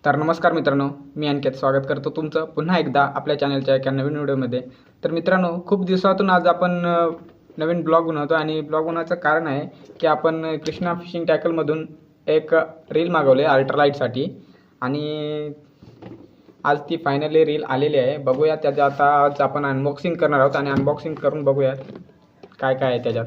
तर नमस्कार मित्रांनो, मी अंकित स्वागत करतो तुमचं पुन्हा एकदा आपल्या चॅनलच्या एका नवीन व्हिडिओमध्ये. तर मित्रांनो, खूप दिवसातून आज आपण नवीन ब्लॉग बनवतो आणि ब्लॉग बनवायचं कारण आहे की आपण कृष्णा फिशिंग टॅकलमधून एक रील मागवली अल्ट्रालाईटसाठी आणि आज ती फायनली रील आलेली आहे. बघूया त्याचं आता आज आपण अनबॉक्सिंग करणार आहोत आणि अनबॉक्सिंग करून बघूया काय काय आहे त्याच्यात.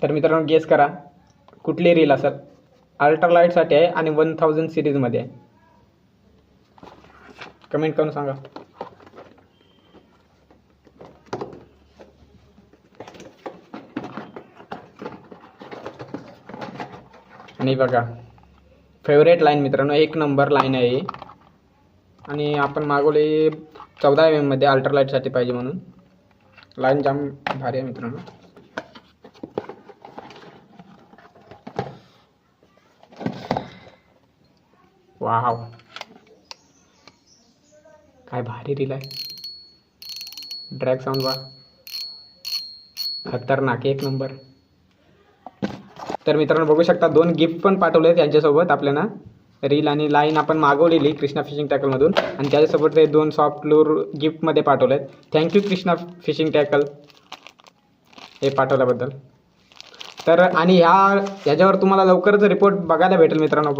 तर मित्रांनो, गेस करा कुठली रील असेल. अल्ट्रालाईटसाठी आहे आणि 1000 सिरीजमध्ये आहे. कमेंट करून सांगा. आणि बघा, फेवरेट लाईन मित्रांनो, एक नंबर लाईन आहे ही. आणि आपण मागवली 14 mm मध्ये अल्ट्रालाईटसाठी पाहिजे म्हणून. लाईन जाम भारी आहे मित्रांनो. वाव, काय भारी रील आहे. ड्रॅग साऊंड वा खतरनाक, एक नंबर. तर मित्रांनो बघू शकता, 2 गिफ्ट पण पाठवले त्यांच्यासोबत आपल्याला. रील आणि लाईन आपण मागवलेली कृष्णा फिशिंग टॅकलमधून आणि त्याच्यासोबत ते 2 सॉफ्ट लूर गिफ्टमध्ये पाठवलेत. थँक्यू कृष्णा फिशिंग टॅकल हे पाठवल्याबद्दल. तर आणि ह्याच्यावर तुम्हाला लवकरच रिपोर्ट बघायला भेटेल मित्रांनो.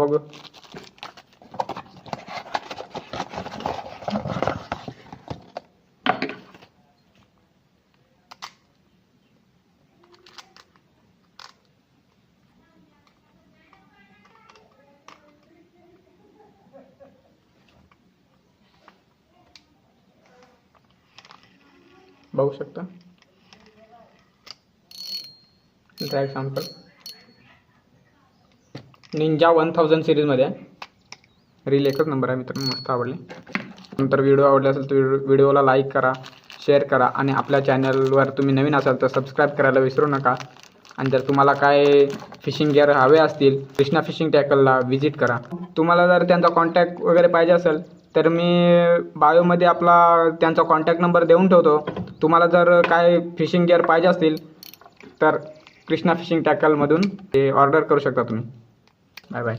बघू शकता ड्रॅग सॅम्पल निंजा 1000 सिरीजमध्ये आहे. रील एकच नंबर आहे मित्रांनो, मस्त आवडली. नंतर व्हिडिओ आवडला असेल तर व्हिडिओला लाईक करा, शेअर करा आणि आपल्या चॅनलवर तुम्ही नवीन असाल तर सबस्क्राईब करायला विसरू नका. आणि जर तुम्हाला काय फिशिंग गिअर हवे असतील कृष्णा फिशिंग टॅकलला व्हिजिट करा. तुम्हाला जर त्यांचा कॉन्टॅक्ट वगैरे पाहिजे असेल तर मी बायोमध्ये त्यांचा कॉन्टॅक्ट नंबर देऊन ठेवतो. तुम्हाला जर काय फिशिंग गिअर पाहिजे असतील तर कृष्णा फिशिंग टॅकलमधून ते ऑर्डर करू शकता तुम्ही. Bye bye.